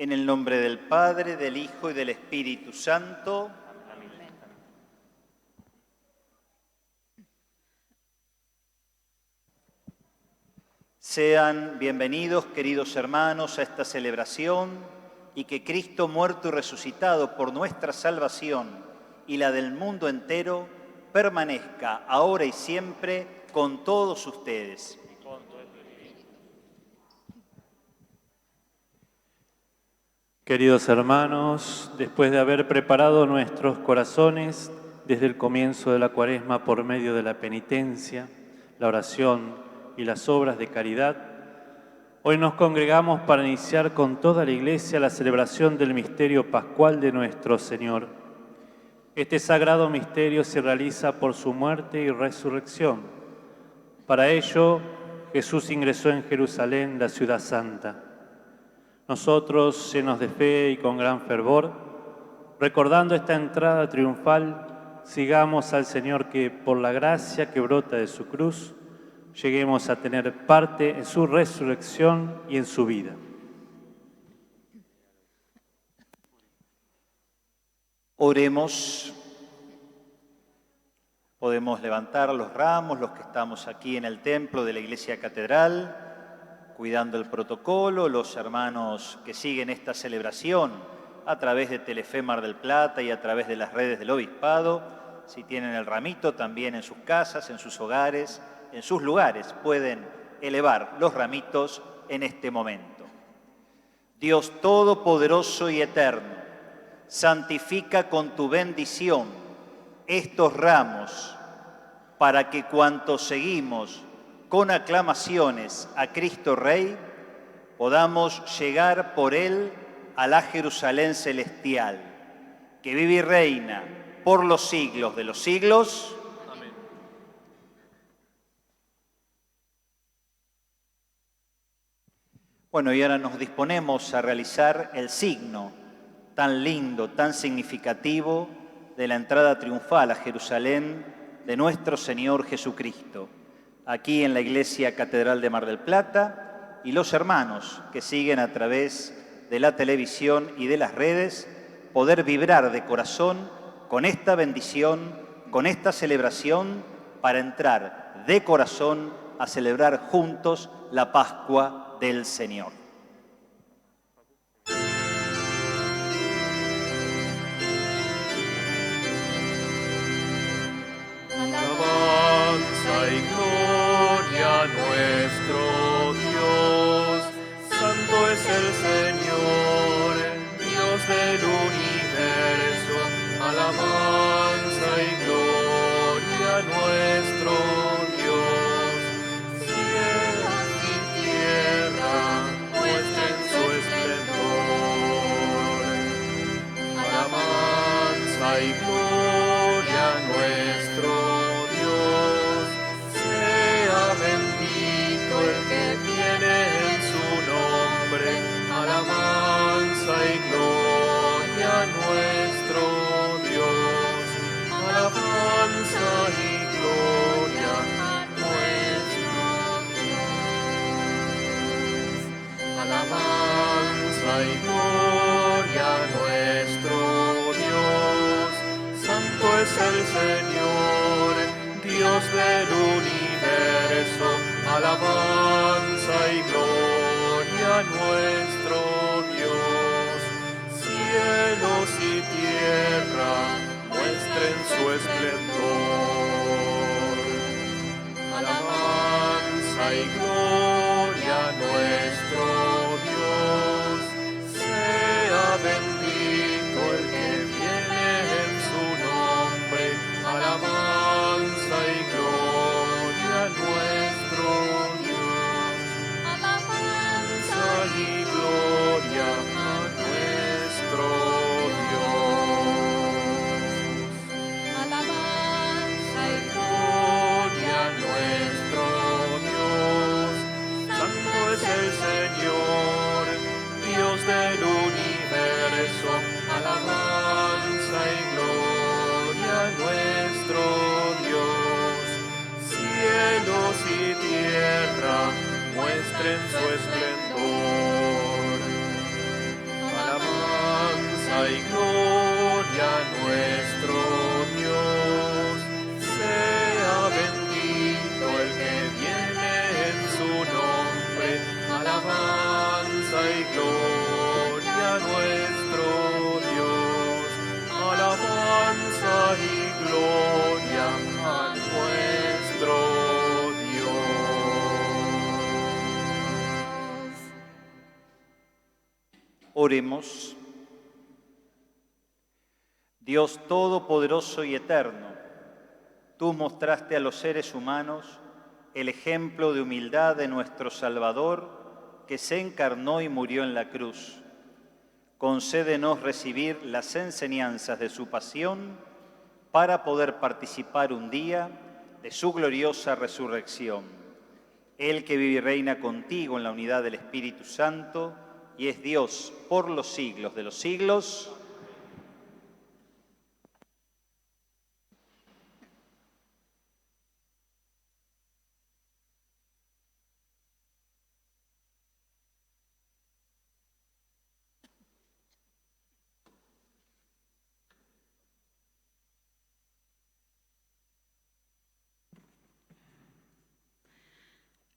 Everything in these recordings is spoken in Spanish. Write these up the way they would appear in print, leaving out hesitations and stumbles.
En el nombre del Padre, del Hijo y del Espíritu Santo. Amén. Sean bienvenidos, queridos hermanos, a esta celebración y que Cristo muerto y resucitado por nuestra salvación y la del mundo entero permanezca ahora y siempre con todos ustedes. Queridos hermanos, después de haber preparado nuestros corazones desde el comienzo de la Cuaresma por medio de la penitencia, la oración y las obras de caridad, hoy nos congregamos para iniciar con toda la Iglesia la celebración del misterio pascual de nuestro Señor. Este sagrado misterio se realiza por su muerte y resurrección. Para ello, Jesús ingresó en Jerusalén, la ciudad santa. Nosotros, llenos de fe y con gran fervor, recordando esta entrada triunfal, sigamos al Señor que, por la gracia que brota de su cruz, lleguemos a tener parte en su resurrección y en su vida. Oremos. Podemos levantar los ramos, los que estamos aquí en el templo de la Iglesia Catedral, cuidando el protocolo, los hermanos que siguen esta celebración a través de Telefe Mar del Plata y a través de las redes del Obispado, si tienen el ramito también en sus casas, en sus hogares, en sus lugares, pueden elevar los ramitos en este momento. Dios Todopoderoso y Eterno, santifica con tu bendición estos ramos para que cuantos seguimos con aclamaciones a Cristo Rey, podamos llegar por Él a la Jerusalén celestial, que vive y reina por los siglos de los siglos. Amén. Bueno, y ahora nos disponemos a realizar el signo tan lindo, tan significativo de la entrada triunfal a Jerusalén de nuestro Señor Jesucristo, aquí en la Iglesia Catedral de Mar del Plata, y los hermanos que siguen a través de la televisión y de las redes, poder vibrar de corazón con esta bendición, con esta celebración, para entrar de corazón a celebrar juntos la Pascua del Señor. Alabanza y gloria a nuestro Dios. Santo es el Señor, Dios del universo. Alabanza y gloria a nuestro Dios. Cielos y tierra muestren su esplendor. Alabanza y gloria a nuestro Dios. Sea bendito el que viene en su nombre. Alabanza y gloria a nuestro Dios. Alabanza y gloria a nuestro Dios. Alabanza y gloria a nuestro Dios. Santo es el Señor, Dios del universo. Alabanza y gloria a nuestro Dios. Cielos y tierra muestren su esplendor. Alabanza y gloria a nuestro Dios. Sea bendito el que viene en su nombre. Alabanza y gloria a nuestro Dios. Alabanza Oremos. Dios Todopoderoso y Eterno, tú mostraste a los seres humanos el ejemplo de humildad de nuestro Salvador, que se encarnó y murió en la cruz. Concédenos recibir las enseñanzas de su pasión para poder participar un día de su gloriosa resurrección. Él que vive y reina contigo en la unidad del Espíritu Santo y es Dios por los siglos de los siglos.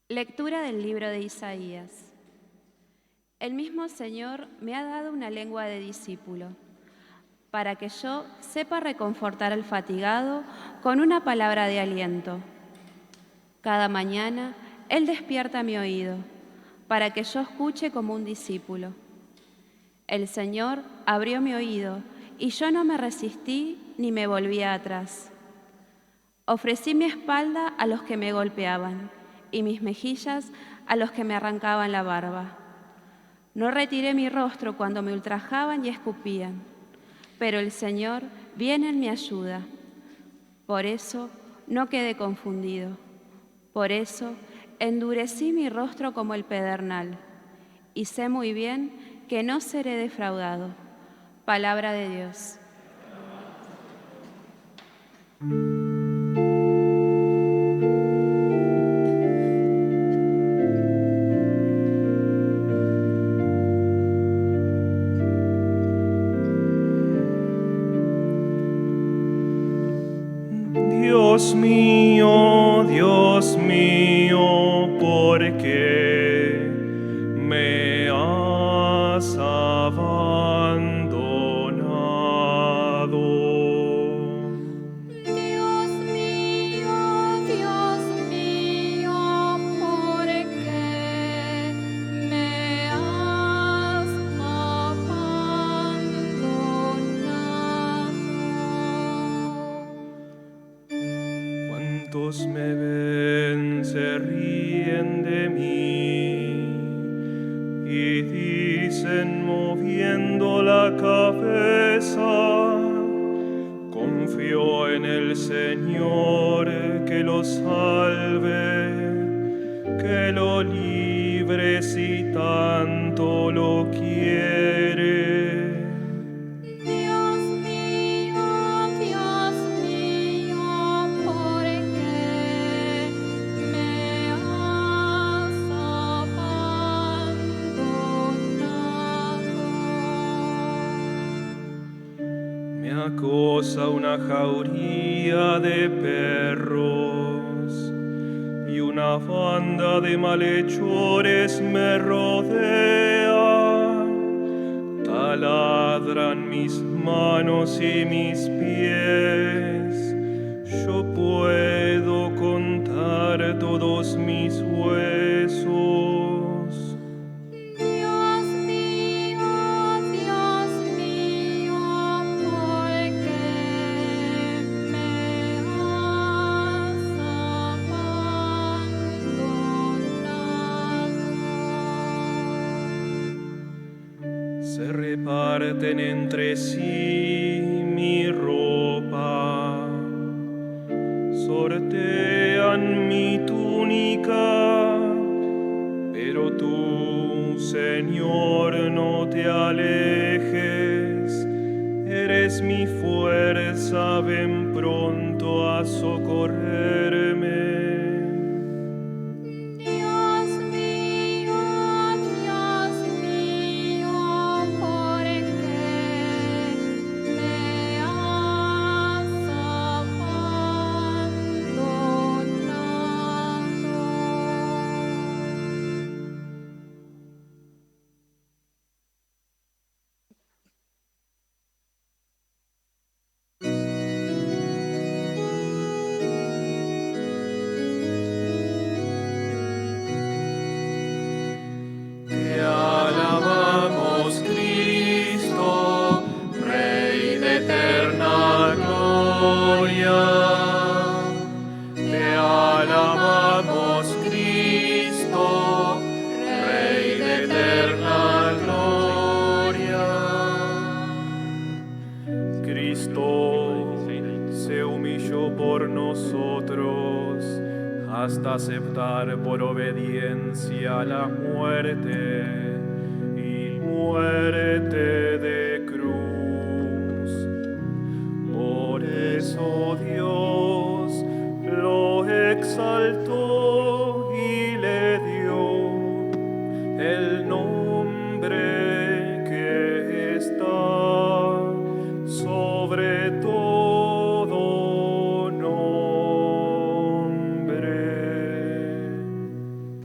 Lectura del libro de Isaías. El mismo Señor me ha dado una lengua de discípulo, para que yo sepa reconfortar al fatigado con una palabra de aliento. Cada mañana Él despierta mi oído, para que yo escuche como un discípulo. El Señor abrió mi oído, y yo no me resistí ni me volví atrás. Ofrecí mi espalda a los que me golpeaban, y mis mejillas a los que me arrancaban la barba. No retiré mi rostro cuando me ultrajaban y escupían, pero el Señor viene en mi ayuda. Por eso no quedé confundido. Por eso endurecí mi rostro como el pedernal, y sé muy bien que no seré defraudado. Palabra de Dios. Dios mío, ¿por qué me has abandonado? Dios mío, ¿por qué me has abandonado? Cuantos me ven se ríen de mí y dicen moviendo la cabeza: confío en el Señor, que lo salve, que lo libre si tanto lo quiere. Dios mío, ¿por qué me has abandonado? Me acosa una jauría de perros y una banda de malhechores me rodea. Taladran mis manos y mis pies. Yo puedo contar todos mis huesos. Dios mío, ¿por qué me has abandonado? Se reparten entre sí mi ropa, sortean mi túnica, pero tú, Señor, no te alejes. Eres mi fuerza, ven pronto a socorrerme. Dios mío, ¿por qué me has abandonado? hasta aceptar por obediencia la muerte y muerte de cruz. Por eso Dios lo exaltó y le dio el nombre que está sobre todo nombre.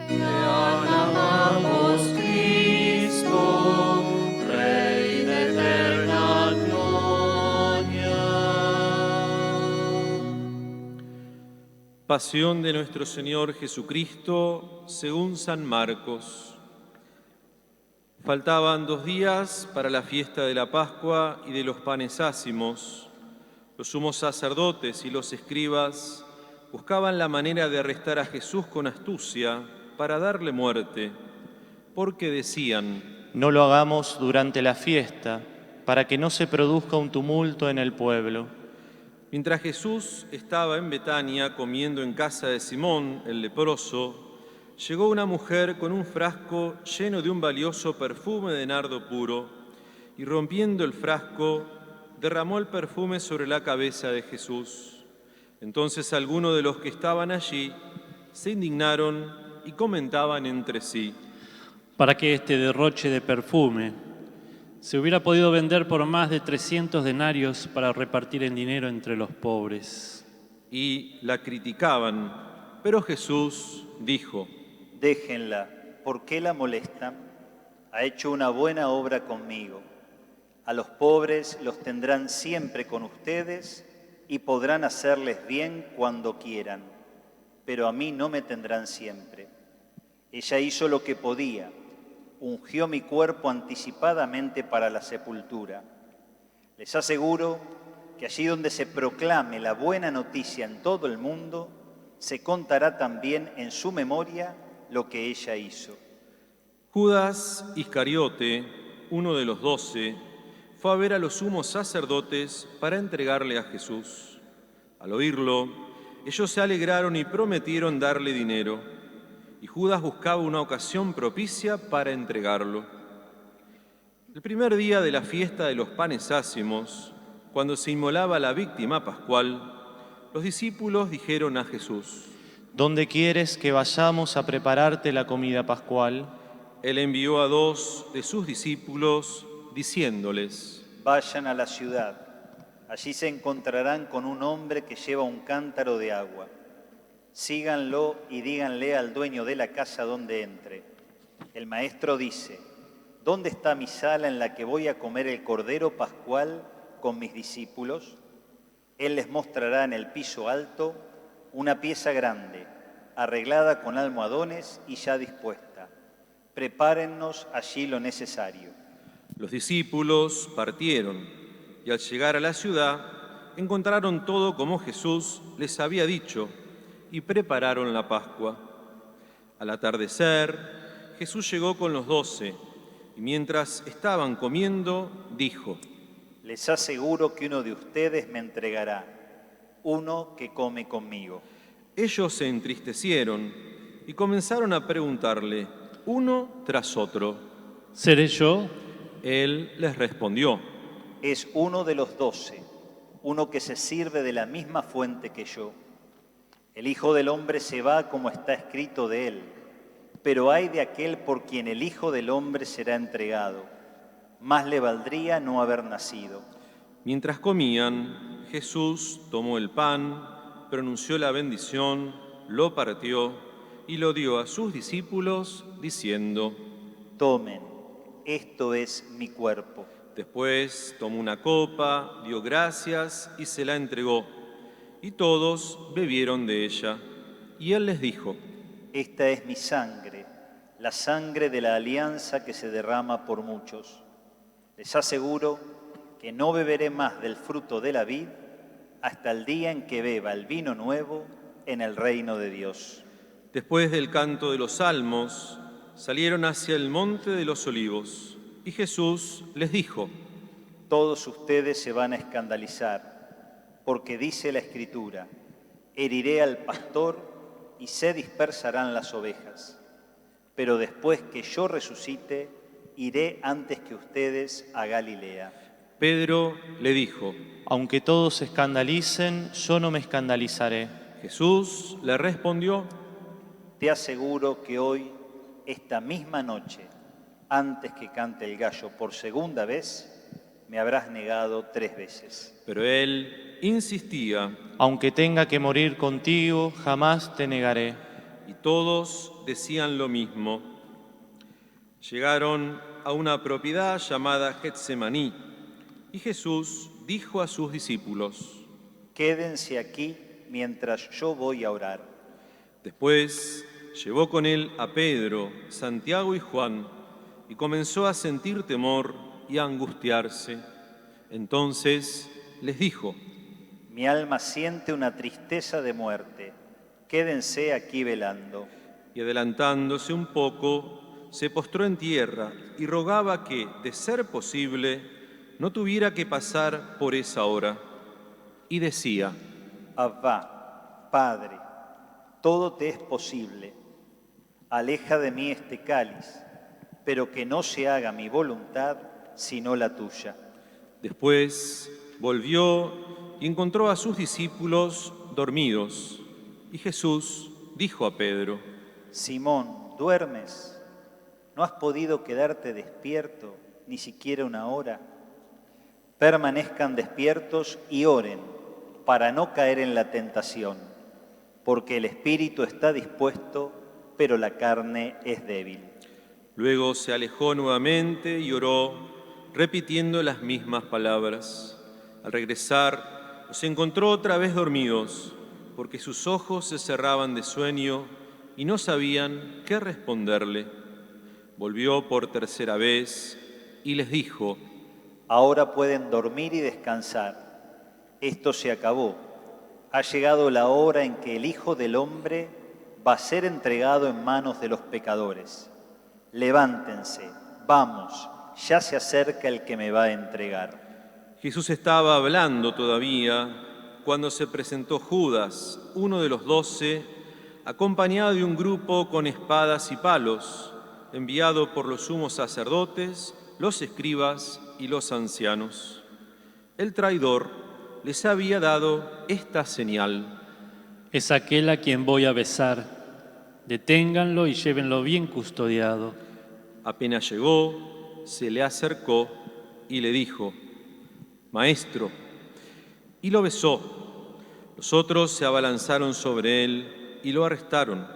Te alabamos, Cristo, Rey de eterna gloria. Pasión de nuestro Señor Jesucristo según San Marcos. Faltaban 2 días para la fiesta de la Pascua y de los panes ácimos. Los sumos sacerdotes y los escribas buscaban la manera de arrestar a Jesús con astucia para darle muerte, porque decían: No lo hagamos durante la fiesta, para que no se produzca un tumulto en el pueblo. Mientras Jesús estaba en Betania comiendo en casa de Simón, el leproso, llegó una mujer con un frasco lleno de un valioso perfume de nardo puro, y rompiendo el frasco, derramó el perfume sobre la cabeza de Jesús. Entonces algunos de los que estaban allí se indignaron y comentaban entre sí: para que este derroche de perfume se hubiera podido vender por más de 300 denarios para repartir en dinero entre los pobres. Y la criticaban, pero Jesús dijo: Déjenla, ¿por qué la molestan? Ha hecho una buena obra conmigo. A los pobres los tendrán siempre con ustedes y podrán hacerles bien cuando quieran, pero a mí no me tendrán siempre. Ella hizo lo que podía, ungió mi cuerpo anticipadamente para la sepultura. Les aseguro que allí donde se proclame la buena noticia en todo el mundo, se contará también en su memoria lo que ella hizo. Judas Iscariote, uno de los 12, fue a ver a los sumos sacerdotes para entregarle a Jesús. Al oírlo, ellos se alegraron y prometieron darle dinero, y Judas buscaba una ocasión propicia para entregarlo. El primer día de la fiesta de los panes ácimos, cuando se inmolaba la víctima pascual, los discípulos dijeron a Jesús: ¿Dónde quieres que vayamos a prepararte la comida pascual? Él envió a 2 de sus discípulos, diciéndoles: Vayan a la ciudad. Allí se encontrarán con un hombre que lleva un cántaro de agua. Síganlo y díganle al dueño de la casa donde entre: el maestro dice, ¿dónde está mi sala en la que voy a comer el cordero pascual con mis discípulos? Él les mostrará en el piso alto una pieza grande, arreglada con almohadones y ya dispuesta. Prepárennos allí lo necesario. Los discípulos partieron y al llegar a la ciudad encontraron todo como Jesús les había dicho y prepararon la Pascua. Al atardecer, Jesús llegó con los 12 y mientras estaban comiendo, dijo: Les aseguro que uno de ustedes me entregará, uno que come conmigo. Ellos se entristecieron y comenzaron a preguntarle, uno tras otro: ¿Seré yo? Él les respondió: Es uno de los 12, uno que se sirve de la misma fuente que yo. El Hijo del Hombre se va como está escrito de él, pero ay de aquel por quien el Hijo del Hombre será entregado. Más le valdría no haber nacido. Mientras comían, Jesús tomó el pan, pronunció la bendición, lo partió y lo dio a sus discípulos, diciendo: Tomen, esto es mi cuerpo. Después tomó una copa, dio gracias y se la entregó. Y todos bebieron de ella. Y él les dijo: Esta es mi sangre, la sangre de la alianza que se derrama por muchos. Les aseguro que no beberé más del fruto de la vid hasta el día en que beba el vino nuevo en el reino de Dios. Después del canto de los salmos, salieron hacia el monte de los olivos. Y Jesús les dijo: Todos ustedes se van a escandalizar, porque dice la Escritura, heriré al pastor y se dispersarán las ovejas. Pero después que yo resucite, iré antes que ustedes a Galilea. Pedro le dijo: Aunque todos se escandalicen, yo no me escandalizaré. Jesús le respondió: Te aseguro que hoy, esta misma noche, antes que cante el gallo por segunda vez, me habrás negado 3 veces. Pero él insistía, Aunque tenga que morir contigo, jamás te negaré. y todos decían lo mismo. Llegaron a una propiedad llamada Getsemaní, y Jesús dijo a sus discípulos: Quédense aquí mientras yo voy a orar. Después llevó con él a Pedro, Santiago y Juan, y comenzó a sentir temor y a angustiarse. Entonces les dijo: Mi alma siente una tristeza de muerte. Quédense aquí velando. Y adelantándose un poco, se postró en tierra y rogaba que, de ser posible, no tuviera que pasar por esa hora. Y decía: Abba, Padre, todo te es posible. Aleja de mí este cáliz, pero que no se haga mi voluntad, sino la tuya. Después volvió y encontró a sus discípulos dormidos. Y Jesús dijo a Pedro: Simón, ¿duermes? ¿No has podido quedarte despierto ni siquiera una hora? Permanezcan despiertos y oren para no caer en la tentación, porque el espíritu está dispuesto, pero la carne es débil. Luego se alejó nuevamente y oró, repitiendo las mismas palabras. Al regresar, los encontró otra vez dormidos, porque sus ojos se cerraban de sueño y no sabían qué responderle. Volvió por tercera vez y les dijo: Ahora pueden dormir y descansar. Esto se acabó. Ha llegado la hora en que el Hijo del Hombre va a ser entregado en manos de los pecadores. Levántense, vamos, ya se acerca el que me va a entregar. Jesús estaba hablando todavía cuando se presentó Judas, uno de los 12, acompañado de un grupo con espadas y palos, enviado por los sumos sacerdotes, los escribas y los ancianos. El traidor les había dado esta señal: Es aquel a quien voy a besar. Deténganlo y llévenlo bien custodiado. Apenas llegó, se le acercó y le dijo: Maestro, y lo besó. Los otros se abalanzaron sobre él y lo arrestaron.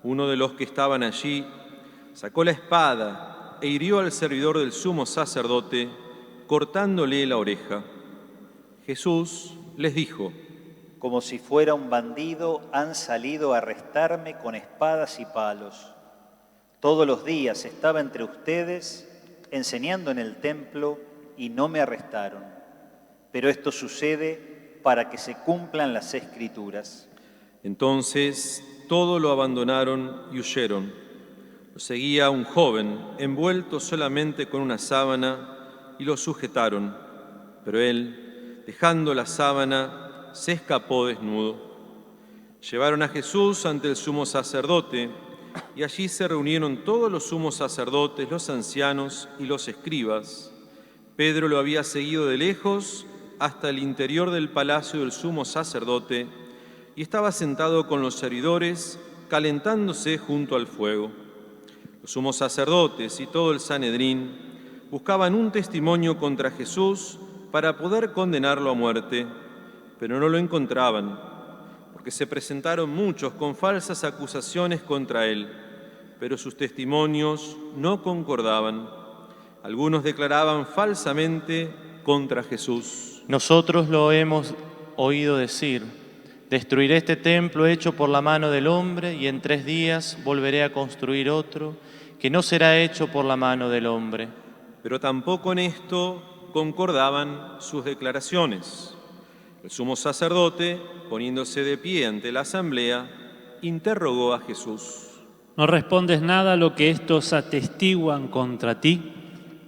Uno de los que estaban allí sacó la espada e hirió al servidor del sumo sacerdote, cortándole la oreja. Jesús les dijo: Como si fuera un bandido, han salido a arrestarme con espadas y palos. Todos los días estaba entre ustedes enseñando en el templo y no me arrestaron. Pero esto sucede para que se cumplan las Escrituras. Entonces todos lo abandonaron y huyeron. Lo seguía un joven envuelto solamente con una sábana y lo sujetaron. Pero él, dejando la sábana, se escapó desnudo. Llevaron a Jesús ante el sumo sacerdote y allí se reunieron todos los sumos sacerdotes, los ancianos y los escribas. Pedro lo había seguido de lejos hasta el interior del palacio del sumo sacerdote y estaba sentado con los servidores calentándose junto al fuego. Los sumos sacerdotes y todo el Sanedrín buscaban un testimonio contra Jesús para poder condenarlo a muerte, pero no lo encontraban, porque se presentaron muchos con falsas acusaciones contra él, pero sus testimonios no concordaban. Algunos declaraban falsamente contra Jesús: Nosotros lo hemos oído decir: destruiré este templo hecho por la mano del hombre y en 3 días volveré a construir otro que no será hecho por la mano del hombre. Pero tampoco en esto concordaban sus declaraciones. El sumo sacerdote, poniéndose de pie ante la asamblea, interrogó a Jesús: ¿No respondes nada a lo que estos atestiguan contra ti?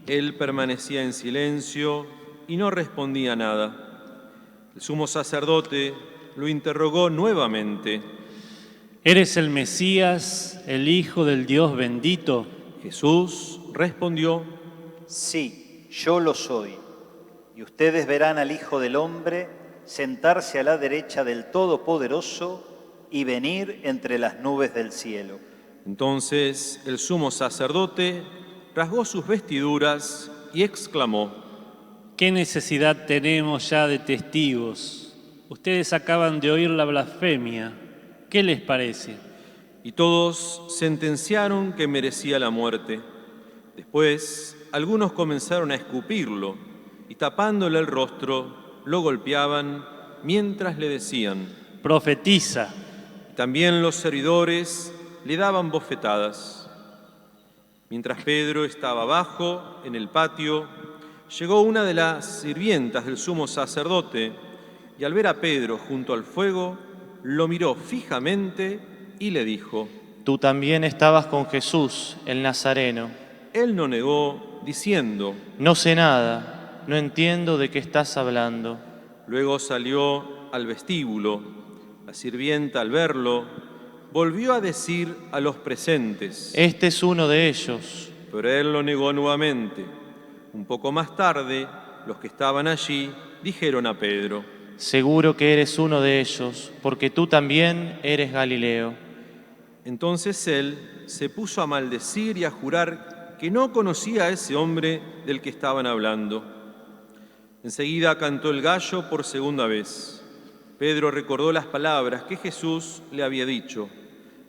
Él permanecía en silencio y no respondía nada. El sumo sacerdote lo interrogó nuevamente: ¿Eres el Mesías, el Hijo del Dios bendito? Jesús respondió: Sí, yo lo soy. Y ustedes verán al Hijo del Hombre sentarse a la derecha del Todopoderoso y venir entre las nubes del cielo. Entonces el sumo sacerdote rasgó sus vestiduras y exclamó: ¿Qué necesidad tenemos ya de testigos? Ustedes acaban de oír la blasfemia. ¿Qué les parece? Y todos sentenciaron que merecía la muerte. Después, algunos comenzaron a escupirlo y tapándole el rostro, lo golpeaban mientras le decían: Profetiza. También los servidores le daban bofetadas. Mientras Pedro estaba abajo, en el patio, llegó una de las sirvientas del sumo sacerdote y al ver a Pedro junto al fuego, lo miró fijamente y le dijo: Tú también estabas con Jesús, el Nazareno. Él no negó, diciendo: No sé nada, no entiendo de qué estás hablando. Luego salió al vestíbulo. La sirvienta, al verlo, volvió a decir a los presentes: Este es uno de ellos. Pero él lo negó nuevamente. Un poco más tarde, los que estaban allí dijeron a Pedro: Seguro que eres uno de ellos, porque tú también eres Galileo. Entonces él se puso a maldecir y a jurar que no conocía a ese hombre del que estaban hablando. Enseguida cantó el gallo por segunda vez. Pedro recordó las palabras que Jesús le había dicho: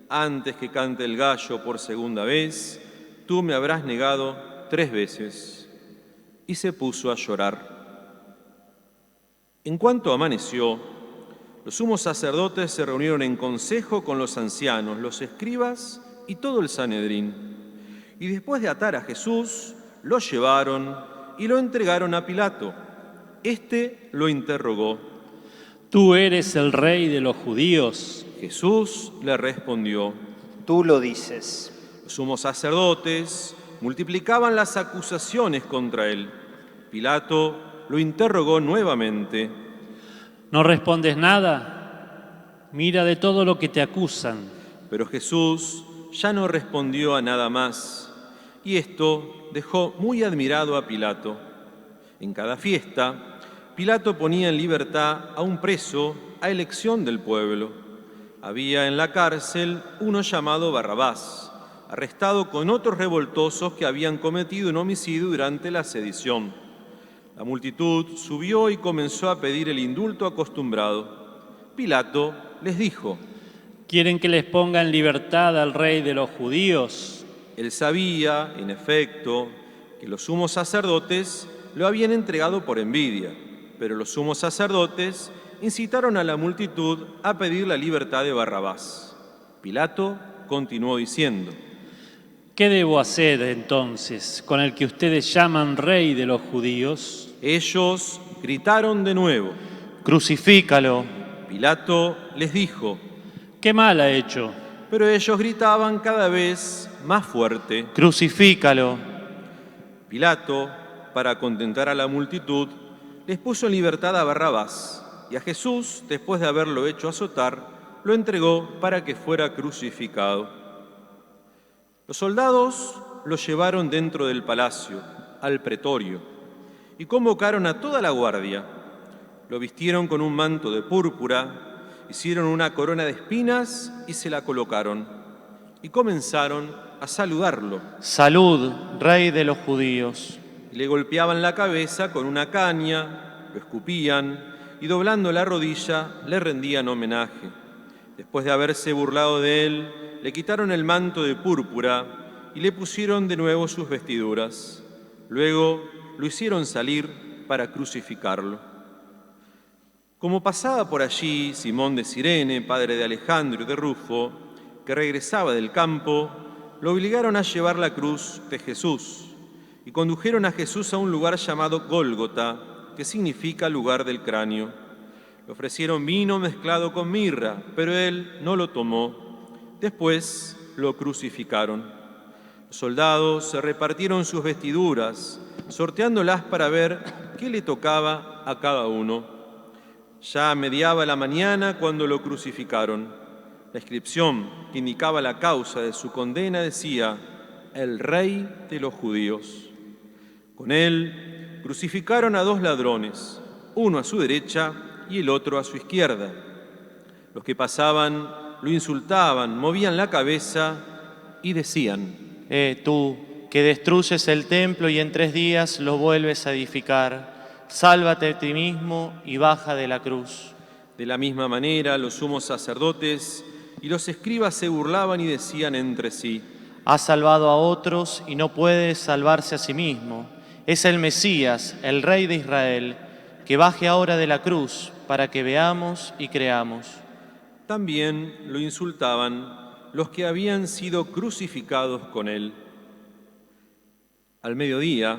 Antes que cante el gallo por segunda vez, tú me habrás negado 3 veces. Y se puso a llorar. En cuanto amaneció, los sumos sacerdotes se reunieron en consejo con los ancianos, los escribas y todo el Sanedrín. Y después de atar a Jesús, lo llevaron y lo entregaron a Pilato. Este lo interrogó: ¿Tú eres el rey de los judíos? Jesús le respondió: Tú lo dices. Los sumos sacerdotes multiplicaban las acusaciones contra él. Pilato lo interrogó nuevamente. ¿No respondes nada? Mira de todo lo que te acusan. Pero Jesús ya no respondió a nada más, y esto dejó muy admirado a Pilato. En cada fiesta, Pilato ponía en libertad a un preso a elección del pueblo. Había en la cárcel uno llamado Barrabás, arrestado con otros revoltosos que habían cometido un homicidio durante la sedición. La multitud subió y comenzó a pedir el indulto acostumbrado. Pilato les dijo: ¿Quieren que les ponga en libertad al rey de los judíos? Él sabía, en efecto, que los sumos sacerdotes lo habían entregado por envidia, pero los sumos sacerdotes incitaron a la multitud a pedir la libertad de Barrabás. Pilato continuó diciendo: ¿Qué debo hacer entonces con el que ustedes llaman rey de los judíos? Ellos gritaron de nuevo. Crucifícalo. Pilato les dijo: ¿Qué mal ha hecho? Pero ellos gritaban cada vez más fuerte. Crucifícalo. Pilato, para contentar a la multitud, les puso en libertad a Barrabás, y a Jesús, después de haberlo hecho azotar, lo entregó para que fuera crucificado. Los soldados lo llevaron dentro del palacio, al pretorio, y convocaron a toda la guardia. Lo vistieron con un manto de púrpura, hicieron una corona de espinas y se la colocaron, y comenzaron a saludarlo. Salud, rey de los judíos. Y le golpeaban la cabeza con una caña, lo escupían, y doblando la rodilla le rendían homenaje. Después de haberse burlado de él, le quitaron el manto de púrpura y le pusieron de nuevo sus vestiduras. Luego lo hicieron salir para crucificarlo. Como pasaba por allí Simón de Cirene, padre de Alejandro y de Rufo, que regresaba del campo, lo obligaron a llevar la cruz de Jesús y condujeron a Jesús a un lugar llamado Gólgota, que significa lugar del cráneo. Le ofrecieron vino mezclado con mirra, pero él no lo tomó. Después lo crucificaron. Los soldados se repartieron sus vestiduras, sorteándolas para ver qué le tocaba a cada uno. Ya mediaba la mañana cuando lo crucificaron. La inscripción que indicaba la causa de su condena decía: el Rey de los Judíos. Con él crucificaron a 2 ladrones, uno a su derecha y el otro a su izquierda. Los que pasaban lo insultaban, movían la cabeza y decían: Tú, que destruyes el templo y en 3 días lo vuelves a edificar, sálvate a ti mismo y baja de la cruz. De la misma manera, los sumos sacerdotes y los escribas se burlaban y decían entre sí: Ha salvado a otros y no puede salvarse a sí mismo. Es el Mesías, el Rey de Israel, que baje ahora de la cruz para que veamos y creamos. También lo insultaban los que habían sido crucificados con él. Al mediodía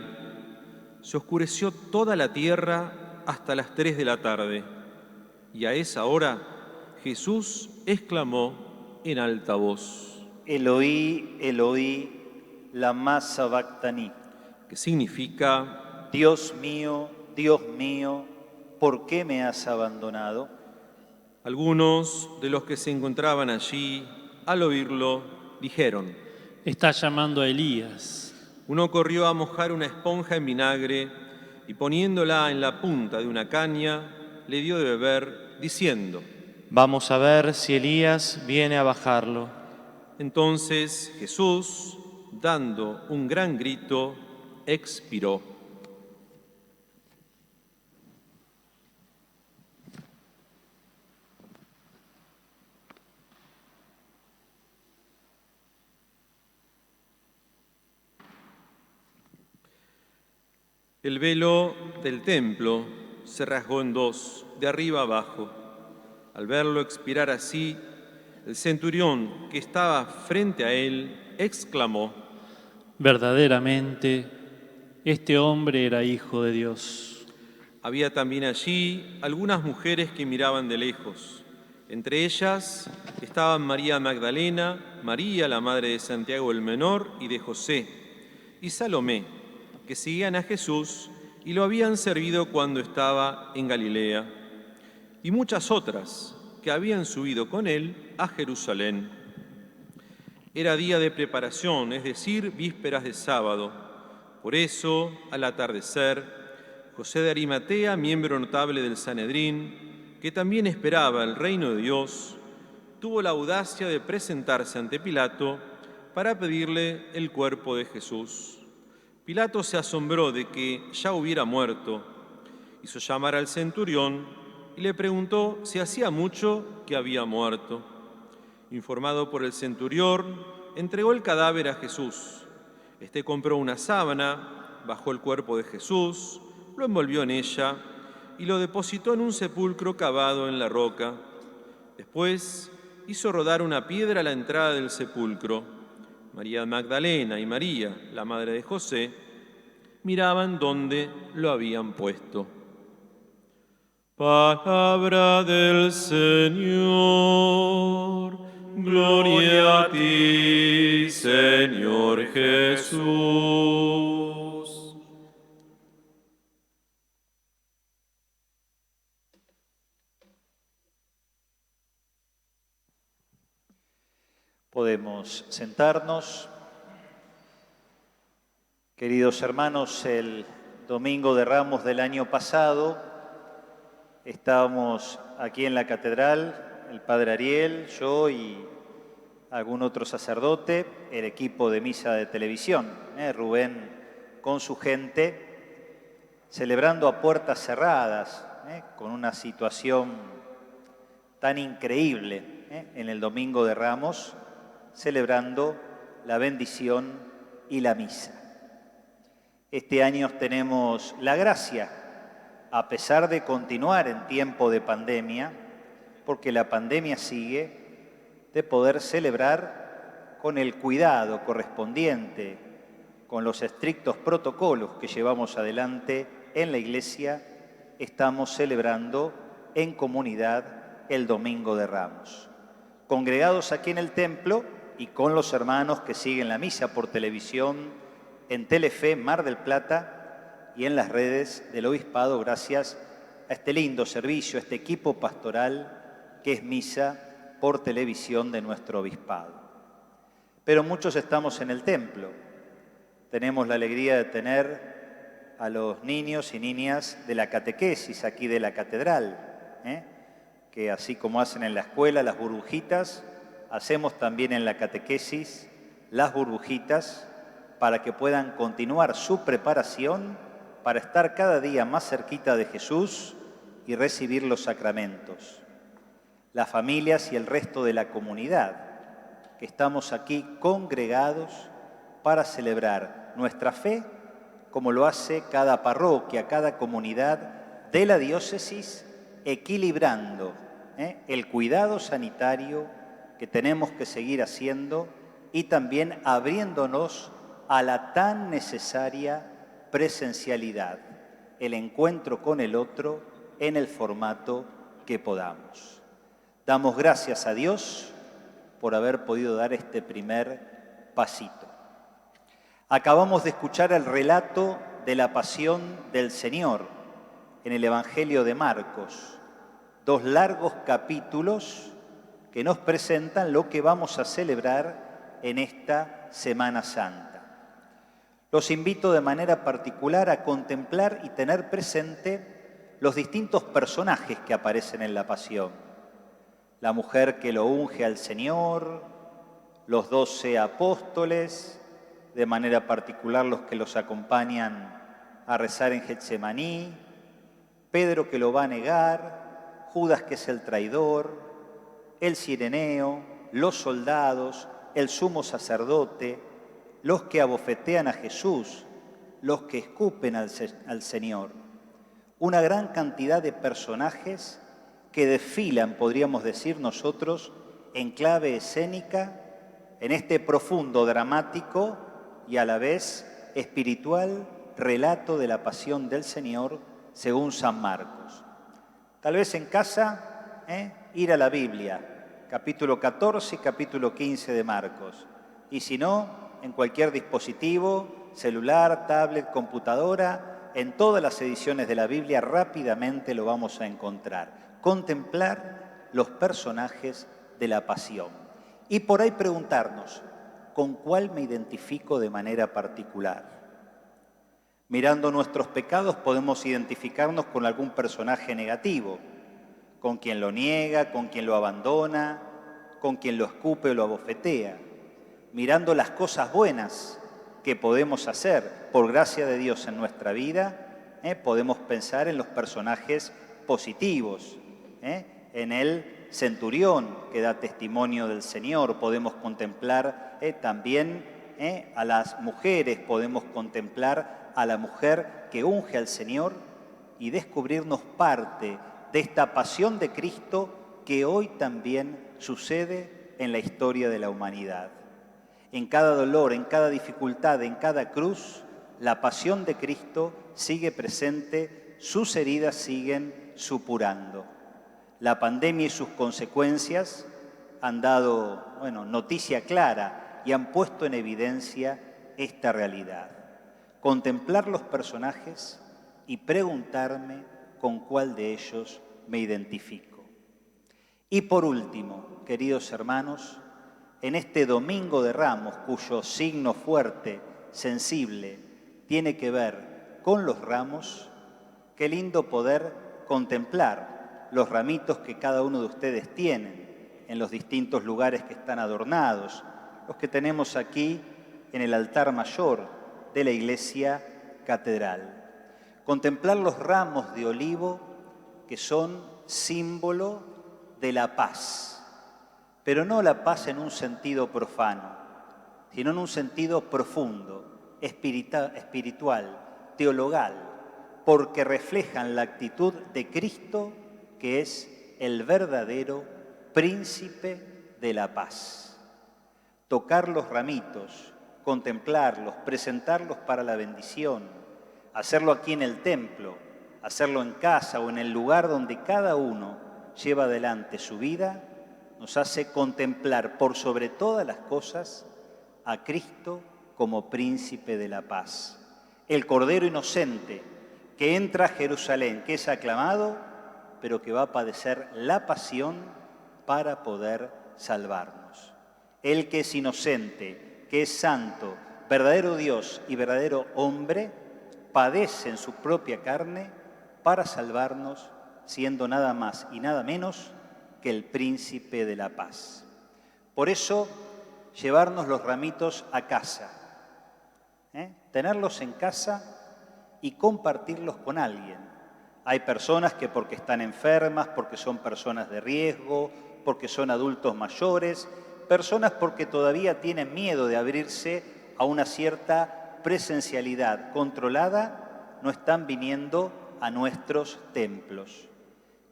se oscureció toda la tierra hasta las 3 de la tarde, y a esa hora Jesús exclamó en alta voz: Eloí, Eloí, lama sabactani, que significa: Dios mío, ¿por qué me has abandonado? Algunos de los que se encontraban allí, al oírlo, dijeron: Está llamando a Elías. Uno corrió a mojar una esponja en vinagre y poniéndola en la punta de una caña, le dio de beber, diciendo: Vamos a ver si Elías viene a bajarlo. Entonces Jesús, dando un gran grito, expiró. El velo del templo se rasgó en 2, de arriba abajo. Al verlo expirar así, el centurión que estaba frente a él exclamó: Verdaderamente, este hombre era hijo de Dios. Había también allí algunas mujeres que miraban de lejos. Entre ellas estaban María Magdalena, María, la madre de Santiago el Menor y de José, y Salomé, que seguían a Jesús y lo habían servido cuando estaba en Galilea, y muchas otras que habían subido con él a Jerusalén. Era día de preparación, es decir, vísperas de sábado. Por eso, al atardecer, José de Arimatea, miembro notable del Sanedrín, que también esperaba el reino de Dios, tuvo la audacia de presentarse ante Pilato para pedirle el cuerpo de Jesús. Pilato se asombró de que ya hubiera muerto. Hizo llamar al centurión y le preguntó si hacía mucho que había muerto. Informado por el centurión, entregó el cadáver a Jesús. Este compró una sábana, bajó el cuerpo de Jesús, lo envolvió en ella y lo depositó en un sepulcro cavado en la roca. Después hizo rodar una piedra a la entrada del sepulcro. María Magdalena y María, la madre de José, miraban dónde lo habían puesto. Palabra del Señor. Gloria a ti, Señor Jesús. Podemos sentarnos. Queridos hermanos, el Domingo de Ramos del año pasado estábamos aquí en la catedral, el Padre Ariel, yo y algún otro sacerdote, el equipo de misa de televisión, Rubén con su gente, celebrando a puertas cerradas, con una situación tan increíble en el Domingo de Ramos, celebrando la bendición y la misa. Este año tenemos la gracia, a pesar de continuar en tiempo de pandemia, porque la pandemia sigue, de poder celebrar con el cuidado correspondiente, con los estrictos protocolos que llevamos adelante en la Iglesia, estamos celebrando en comunidad el Domingo de Ramos. Congregados aquí en el templo y con los hermanos que siguen la misa por televisión, en Telefe Mar del Plata y en las redes del Obispado, gracias a este lindo servicio, a este equipo pastoral que es misa por televisión de nuestro obispado. Pero muchos estamos en el templo. Tenemos la alegría de tener a los niños y niñas de la catequesis aquí de la catedral, que así como hacen en la escuela las burbujitas, hacemos también en la catequesis las burbujitas para que puedan continuar su preparación para estar cada día más cerquita de Jesús y recibir los sacramentos. Las familias y el resto de la comunidad, que estamos aquí congregados para celebrar nuestra fe, como lo hace cada parroquia, cada comunidad de la diócesis, equilibrando el cuidado sanitario que tenemos que seguir haciendo y también abriéndonos a la tan necesaria presencialidad, el encuentro con el otro en el formato que podamos. Damos gracias a Dios por haber podido dar este primer pasito. Acabamos de escuchar el relato de la pasión del Señor en el Evangelio de Marcos, 2 largos capítulos que nos presentan lo que vamos a celebrar en esta Semana Santa. Los invito de manera particular a contemplar y tener presente los distintos personajes que aparecen en la pasión. La mujer que lo unge al Señor, los 12 apóstoles, de manera particular los que los acompañan a rezar en Getsemaní, Pedro que lo va a negar, Judas que es el traidor, el cireneo, los soldados, el sumo sacerdote, los que abofetean a Jesús, los que escupen al Señor. Una gran cantidad de personajes que desfilan, podríamos decir nosotros, en clave escénica, en este profundo, dramático y a la vez espiritual relato de la pasión del Señor según San Marcos. Tal vez en casa, ir a la Biblia, capítulo 14 y capítulo 15 de Marcos. Y si no, en cualquier dispositivo, celular, tablet, computadora, en todas las ediciones de la Biblia rápidamente lo vamos a encontrar. Contemplar los personajes de la pasión. Y por ahí preguntarnos, ¿con cuál me identifico de manera particular? Mirando nuestros pecados podemos identificarnos con algún personaje negativo, con quien lo niega, con quien lo abandona, con quien lo escupe o lo abofetea. Mirando las cosas buenas que podemos hacer por gracia de Dios en nuestra vida, podemos pensar en los personajes positivos, en el centurión que da testimonio del Señor, podemos contemplar también a las mujeres, podemos contemplar a la mujer que unge al Señor y descubrirnos parte de esta pasión de Cristo que hoy también sucede en la historia de la humanidad. En cada dolor, en cada dificultad, en cada cruz, la pasión de Cristo sigue presente, sus heridas siguen supurando. La pandemia y sus consecuencias han dado, noticia clara y han puesto en evidencia esta realidad. Contemplar los personajes y preguntarme con cuál de ellos me identifico. Y por último, queridos hermanos, en este Domingo de Ramos, cuyo signo fuerte, sensible, tiene que ver con los ramos, qué lindo poder contemplar los ramitos que cada uno de ustedes tienen en los distintos lugares que están adornados, los que tenemos aquí en el altar mayor de la Iglesia Catedral. Contemplar los ramos de olivo que son símbolo de la paz, pero no la paz en un sentido profano, sino en un sentido profundo, espiritual, teologal, porque reflejan la actitud de Cristo, que es el verdadero príncipe de la paz. Tocar los ramitos, contemplarlos, presentarlos para la bendición, hacerlo aquí en el templo, hacerlo en casa o en el lugar donde cada uno lleva adelante su vida, nos hace contemplar por sobre todas las cosas a Cristo como príncipe de la paz. El Cordero inocente que entra a Jerusalén, que es aclamado, pero que va a padecer la pasión para poder salvarnos. Él que es inocente, que es santo, verdadero Dios y verdadero hombre, padece en su propia carne para salvarnos, siendo nada más y nada menos que el príncipe de la paz. Por eso, llevarnos los ramitos a casa, tenerlos en casa y compartirlos con alguien. Hay personas que porque están enfermas, porque son personas de riesgo, porque son adultos mayores, personas porque todavía tienen miedo de abrirse a una cierta presencialidad controlada, no están viniendo a nuestros templos.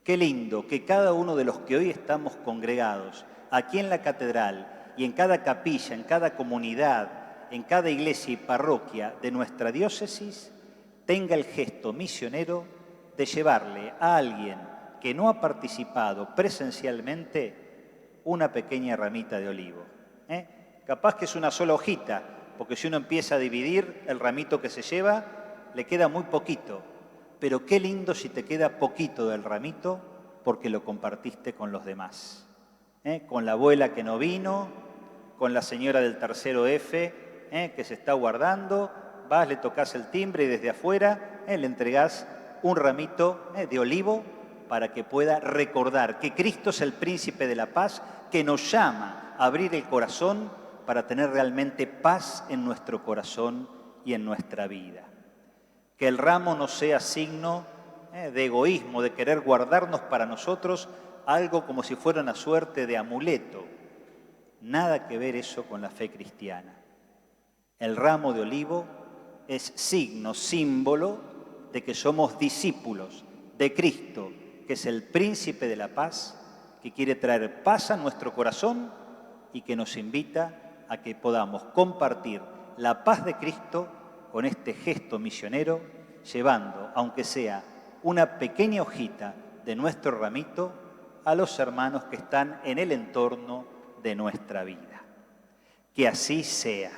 Qué lindo que cada uno de los que hoy estamos congregados aquí en la catedral y en cada capilla, en cada comunidad, en cada iglesia y parroquia de nuestra diócesis, tenga el gesto misionero de llevarle a alguien que no ha participado presencialmente una pequeña ramita de olivo. Capaz que es una sola hojita, porque si uno empieza a dividir el ramito que se lleva, le queda muy poquito. Pero qué lindo si te queda poquito del ramito porque lo compartiste con los demás. Con la abuela que no vino, con la señora del tercero F, que se está guardando, vas, le tocas el timbre y desde afuera le entregás un ramito de olivo para que pueda recordar que Cristo es el príncipe de la paz, que nos llama a abrir el corazón para tener realmente paz en nuestro corazón y en nuestra vida. Que el ramo no sea signo de egoísmo, de querer guardarnos para nosotros algo como si fuera una suerte de amuleto. Nada que ver eso con la fe cristiana. El ramo de olivo es signo, símbolo de que somos discípulos de Cristo, que es el príncipe de la paz, que quiere traer paz a nuestro corazón y que nos invita a que podamos compartir la paz de Cristo con este gesto misionero, llevando, aunque sea una pequeña hojita de nuestro ramito, a los hermanos que están en el entorno de nuestra vida. Que así sea.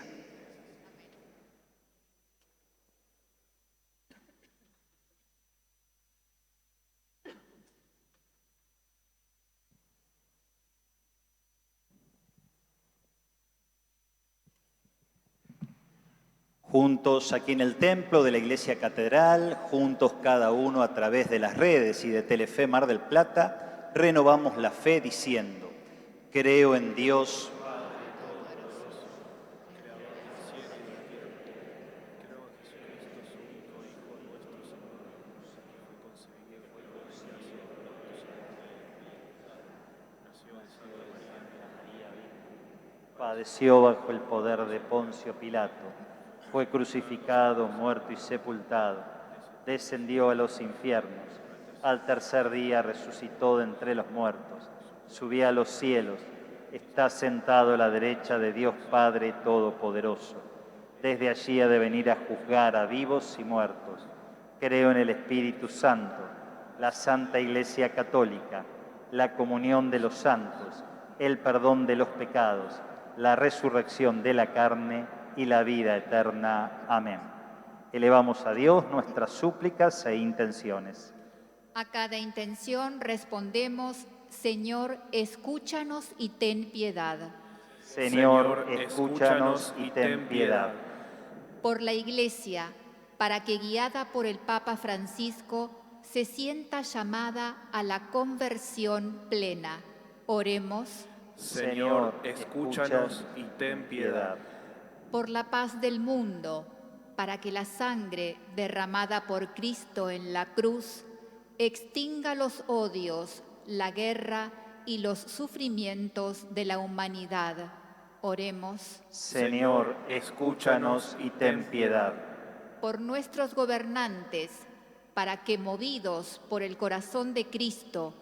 Juntos aquí en el templo de la Iglesia Catedral, juntos cada uno a través de las redes y de Telefe Mar del Plata, renovamos la fe diciendo: creo en Dios, padeció bajo el poder de Poncio Pilato, fue crucificado, muerto y sepultado, descendió a los infiernos, al tercer día resucitó de entre los muertos, subió a los cielos, está sentado a la derecha de Dios Padre Todopoderoso. Desde allí ha de venir a juzgar a vivos y muertos. Creo en el Espíritu Santo, la Santa Iglesia Católica, la comunión de los santos, el perdón de los pecados, la resurrección de la carne y la vida eterna. Amén. Elevamos a Dios nuestras súplicas e intenciones. A cada intención respondemos: Señor, escúchanos y ten piedad. Señor, escúchanos y ten piedad. Por la Iglesia, para que guiada por el Papa Francisco, se sienta llamada a la conversión plena. Oremos. Señor, escúchanos y ten piedad. Por la paz del mundo, para que la sangre derramada por Cristo en la cruz extinga los odios, la guerra y los sufrimientos de la humanidad. Oremos. Señor, escúchanos y ten piedad. Por nuestros gobernantes, para que, movidos por el corazón de Cristo,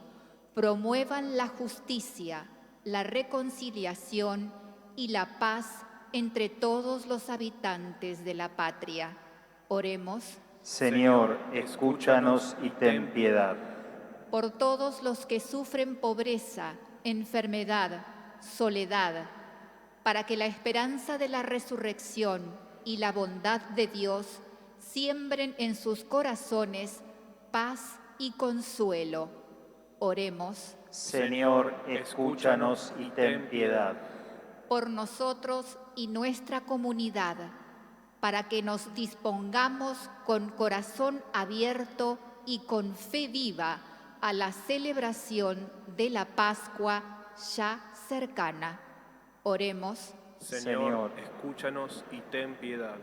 promuevan la justicia, la reconciliación y la paz entre todos los habitantes de la patria. Oremos. Señor, escúchanos y ten piedad. Por todos los que sufren pobreza, enfermedad, soledad, para que la esperanza de la resurrección y la bondad de Dios siembren en sus corazones paz y consuelo. Oremos Señor, escúchanos y ten piedad. por nosotros y nuestra comunidad, para que nos dispongamos con corazón abierto y con fe viva a la celebración de la Pascua ya cercana. Oremos. Señor, escúchanos y ten piedad.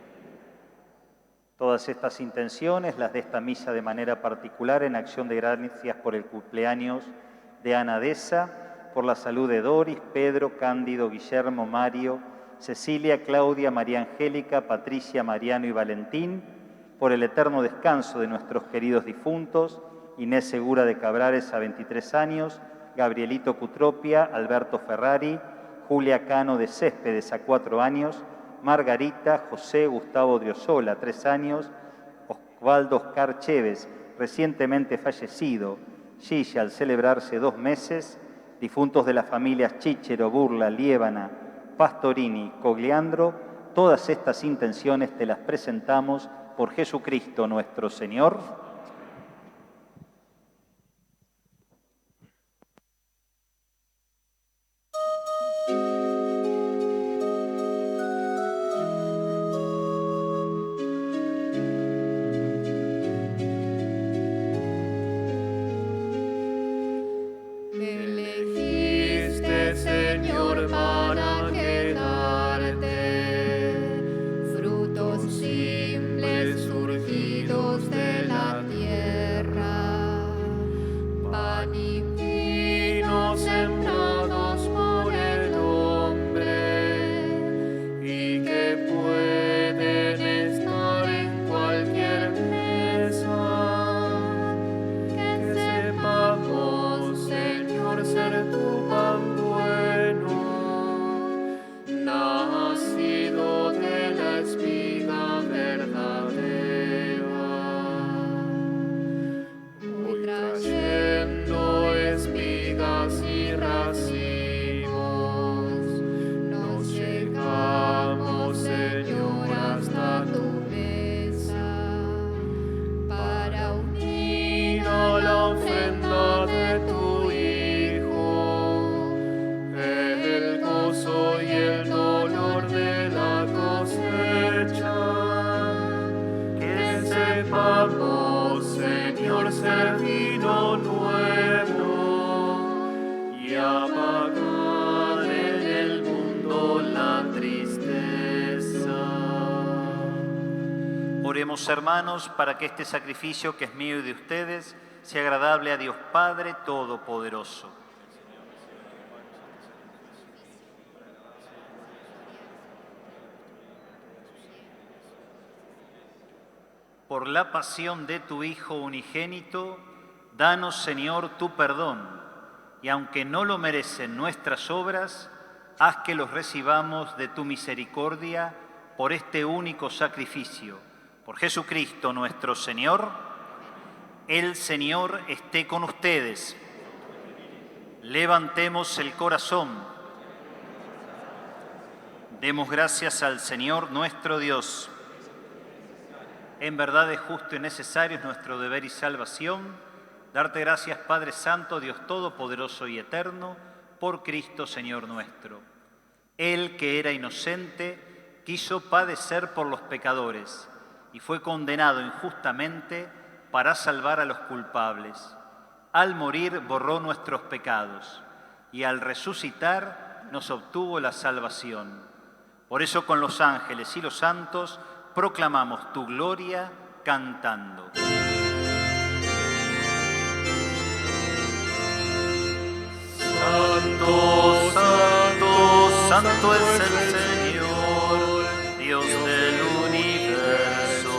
Todas estas intenciones, las de esta misa de manera particular, en acción de gracias por el cumpleaños de Ana Deza, por la salud de Doris, Pedro, Cándido, Guillermo, Mario, Cecilia, Claudia, María Angélica, Patricia, Mariano y Valentín, por el eterno descanso de nuestros queridos difuntos, Inés Segura de Cabrales a 23 años, Gabrielito Cutropia, Alberto Ferrari, Julia Cano de Céspedes a 4 años, Margarita, José Gustavo Driosola, 3 años, Osvaldo Oscar Chévez, recientemente fallecido, Gigi al celebrarse 2 meses, difuntos de las familias Chichero, Burla, Liébana, Pastorini, Cogliandro, todas estas intenciones te las presentamos por Jesucristo nuestro Señor. Elegiste, Señor, para quedarte, frutos simples surgidos de la tierra, pan y vino sembrados por el hombre, y que pueden estar en cualquier mesa. Que sepamos, Señor, ser tu pan bueno, nacido de la espiga verdadera. Hoy trayendo espigas y racimos, nos llegamos, Señor, hasta tu mesa, para unir a la ofrenda de tu Hijo el gozo y el dolor de la cosecha. Que sepamos, Señor, ser vino nuevo y apagar en el mundo la tristeza. Oremos, hermanos, para que este sacrificio que es mío y de ustedes sea agradable a Dios Padre Todopoderoso. Por la pasión de tu Hijo unigénito, danos, Señor, tu perdón, y aunque no lo merecen nuestras obras, haz que los recibamos de tu misericordia por este único sacrificio. Por Jesucristo nuestro Señor. El Señor esté con ustedes. Levantemos el corazón. Demos gracias al Señor nuestro Dios. En verdad es justo y necesario, es nuestro deber y salvación, darte gracias, Padre Santo, Dios Todopoderoso y Eterno, por Cristo Señor nuestro. Él, que era inocente, quiso padecer por los pecadores y fue condenado injustamente para salvar a los culpables. Al morir borró nuestros pecados y al resucitar nos obtuvo la salvación. Por eso con los ángeles y los santos proclamamos tu gloria cantando. Santo, santo, santo es el Señor, Dios del universo.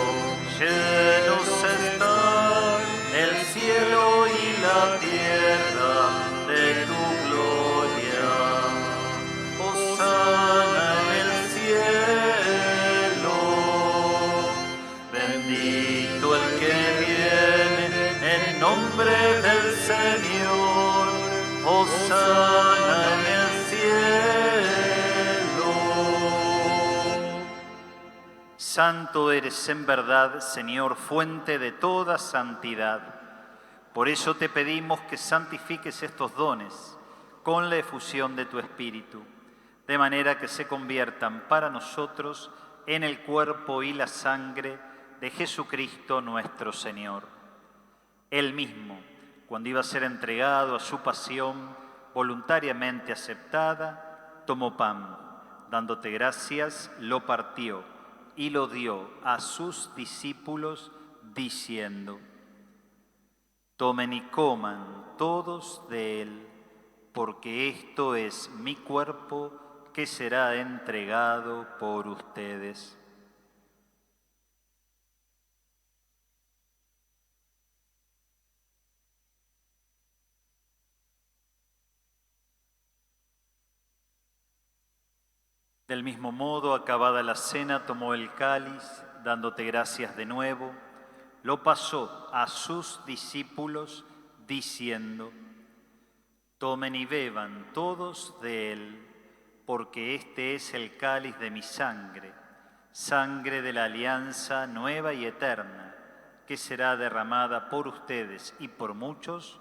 Llenos están el cielo y la tierra de tu gloria. Hosana en el cielo. Bendito el que viene en nombre del Señor. Hosana en el cielo. Santo eres en verdad, Señor, fuente de toda santidad. Por eso te pedimos que santifiques estos dones con la efusión de tu Espíritu, de manera que se conviertan para nosotros en el cuerpo y la sangre de Jesucristo nuestro Señor. Él mismo, cuando iba a ser entregado a su pasión voluntariamente aceptada, tomó pan, dándote gracias, lo partió y lo dio a sus discípulos, diciendo: tomen y coman todos de él, porque esto es mi cuerpo que será entregado por ustedes. Del mismo modo, acabada la cena, tomó el cáliz, dándote gracias de nuevo, lo pasó a sus discípulos, diciendo: tomen y beban todos de él, porque este es el cáliz de mi sangre, sangre de la alianza nueva y eterna, que será derramada por ustedes y por muchos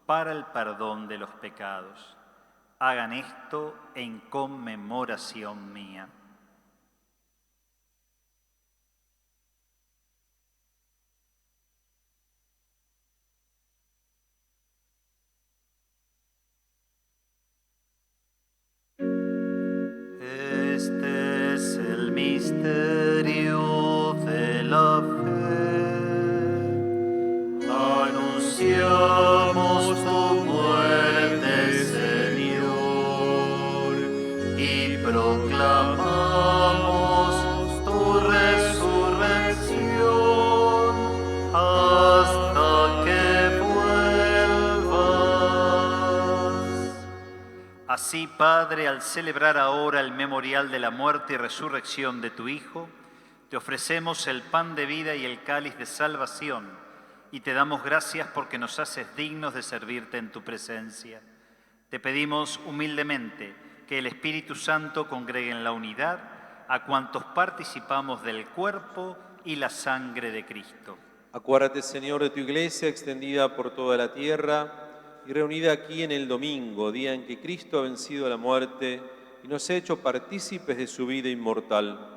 para el perdón de los pecados. Hagan esto en conmemoración mía. Este es el misterio de la fe. Anunciamos tu muerte, Señor, y proclamamos tu resurrección hasta que vuelvas. Así, Padre, al celebrar ahora el memorial de la muerte y resurrección de tu Hijo, te ofrecemos el pan de vida y el cáliz de salvación, y te damos gracias porque nos haces dignos de servirte en tu presencia. Te pedimos humildemente que el Espíritu Santo congregue en la unidad a cuantos participamos del cuerpo y la sangre de Cristo. Acuérdate, Señor, de tu iglesia extendida por toda la tierra y reunida aquí en el domingo, día en que Cristo ha vencido a la muerte y nos ha hecho partícipes de su vida inmortal.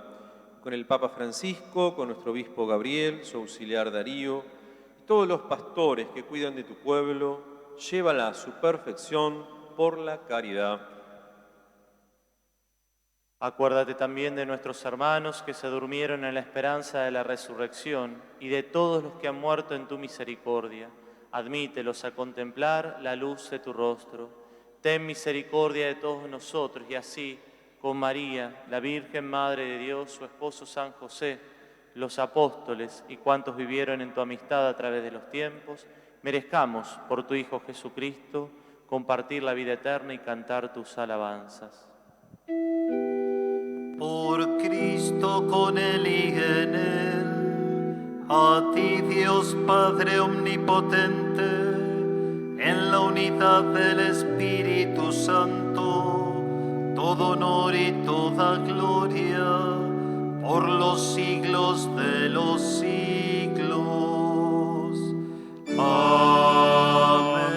Con el Papa Francisco, con nuestro obispo Gabriel, su auxiliar Darío, y todos los pastores que cuidan de tu pueblo, llévala a su perfección por la caridad. Acuérdate también de nuestros hermanos que se durmieron en la esperanza de la resurrección y de todos los que han muerto en tu misericordia. Admítelos a contemplar la luz de tu rostro. Ten misericordia de todos nosotros y así, con María, la Virgen Madre de Dios, su esposo San José, los apóstoles y cuantos vivieron en tu amistad a través de los tiempos, merezcamos, por tu Hijo Jesucristo, compartir la vida eterna y cantar tus alabanzas. Por Cristo, con Él y en Él, a ti Dios Padre Omnipotente, en la unidad del Espíritu Santo, todo honor y toda gloria, por los siglos de los siglos. Amén.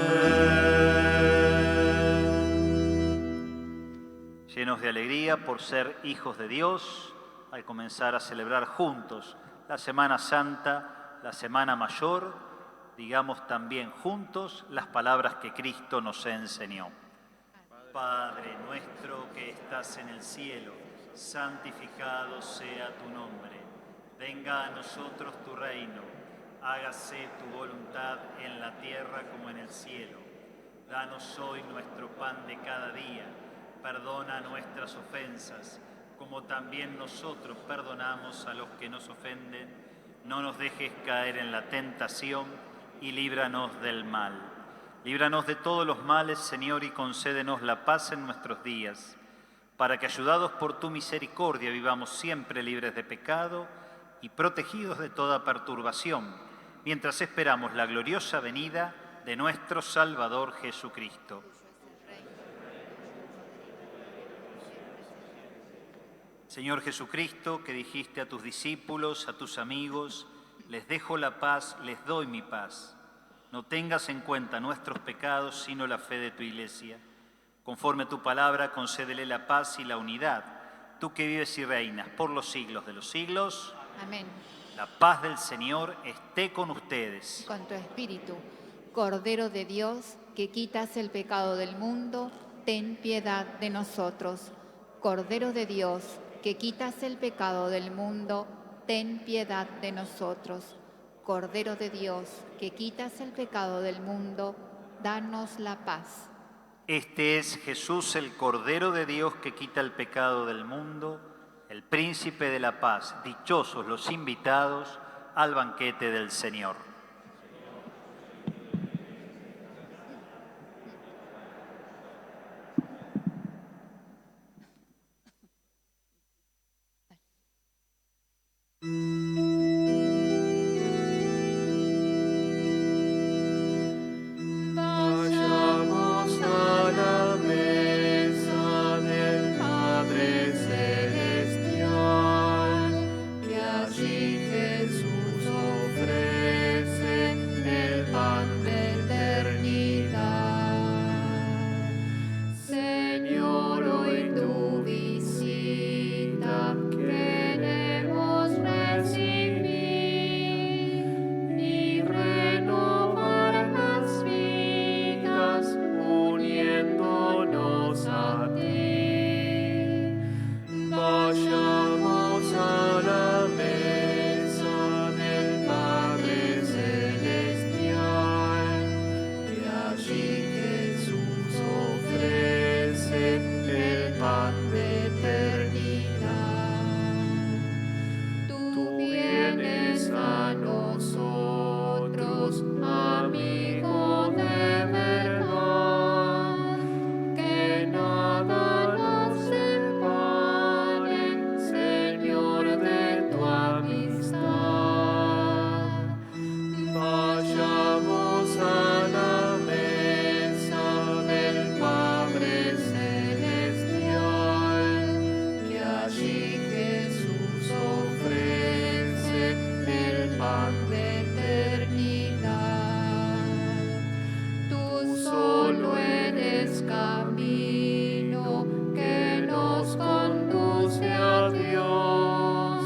Llenos de alegría por ser hijos de Dios, al comenzar a celebrar juntos la Semana Santa, la Semana Mayor, digamos también juntos las palabras que Cristo nos enseñó. Padre nuestro que estás en el cielo, santificado sea tu nombre. Venga a nosotros tu reino. Hágase tu voluntad en la tierra como en el cielo. Danos hoy nuestro pan de cada día. Perdona nuestras ofensas, como también nosotros perdonamos a los que nos ofenden. No nos dejes caer en la tentación y líbranos del mal. Líbranos de todos los males, Señor, y concédenos la paz en nuestros días, para que, ayudados por tu misericordia, vivamos siempre libres de pecado y protegidos de toda perturbación, mientras esperamos la gloriosa venida de nuestro Salvador Jesucristo. Señor Jesucristo, que dijiste a tus discípulos, a tus amigos, les dejo la paz, les doy mi paz. no tengas en cuenta nuestros pecados, sino la fe de tu Iglesia. Conforme a tu palabra, concédele la paz y la unidad, tú que vives y reinas por los siglos de los siglos. Amén. La paz del Señor esté con ustedes. Con tu espíritu, Cordero de Dios, que quitas el pecado del mundo, ten piedad de nosotros. Cordero de Dios, que quitas el pecado del mundo, ten piedad de nosotros. Cordero de Dios, que quitas el pecado del mundo, danos la paz. Este es Jesús, el Cordero de Dios que quita el pecado del mundo, el Príncipe de la paz. Dichosos los invitados al banquete del Señor. Vayamos a la mesa del Padre Celestial, que allí Jesús ofrece el pan de eternidad. Señor, hoy tu visita queremos recibir y renovar las vidas uniéndonos a ti. Vayamos a la mesa del Padre Celestial, que allí Jesús ofrece el pan de eternidad. Tú vienes a nosotros, amigo de verdad, que nada nos separe, Señor, de tu amistad. Vayamos a la mesa del Padre Celestial, que allí Jesús ofrece el pan de eternidad. Tú solo eres camino que nos conduce a Dios.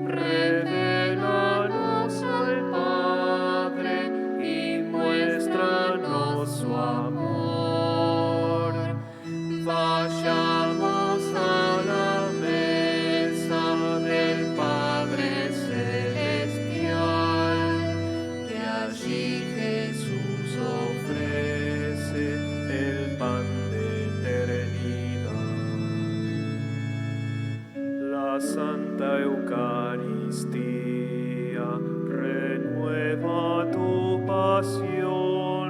Revélanos al Padre y muéstranos su amor. Vayamos a la mesa del Padre Celestial, que allí Jesús ofrece el pan de eternidad. La Santa Eucaristía renueva tu pasión,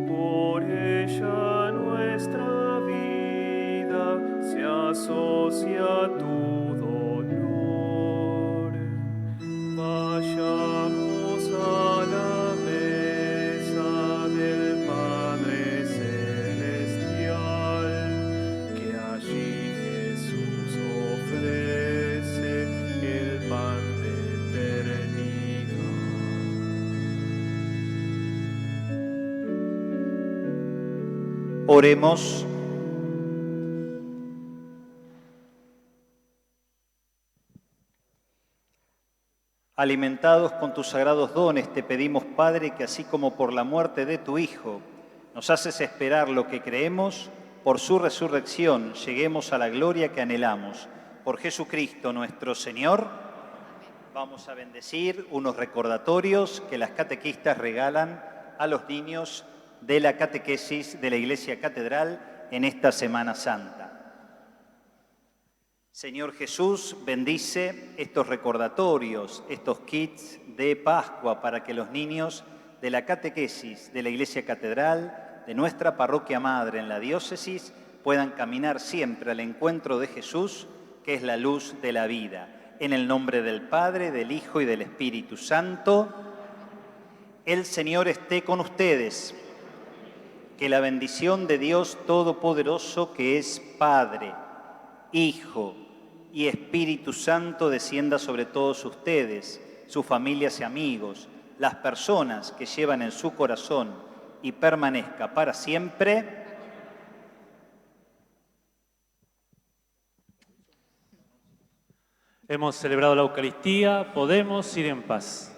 por ella nuestra vida se asocia a tu dolor. Vayamos a la mesa del Padre Celestial, que allí Jesús ofrece el pan de eternidad. Oremos. Alimentados con tus sagrados dones, te pedimos, Padre, que así como por la muerte de tu Hijo nos haces esperar lo que creemos, por su resurrección lleguemos a la gloria que anhelamos. Por Jesucristo nuestro Señor. Vamos a bendecir unos recordatorios que las catequistas regalan a los niños de la catequesis de la Iglesia Catedral en esta Semana Santa. Señor Jesús, bendice estos recordatorios, estos kits de Pascua para que los niños de la catequesis de la Iglesia Catedral, de nuestra parroquia madre en la diócesis, puedan caminar siempre al encuentro de Jesús, que es la luz de la vida. En el nombre del Padre, del Hijo y del Espíritu Santo, el Señor esté con ustedes. Que la bendición de Dios Todopoderoso, que es Padre, Hijo y Espíritu Santo, descienda sobre todos ustedes, sus familias y amigos, las personas que llevan en su corazón y permanezca para siempre. Hemos celebrado la Eucaristía, podemos ir en paz.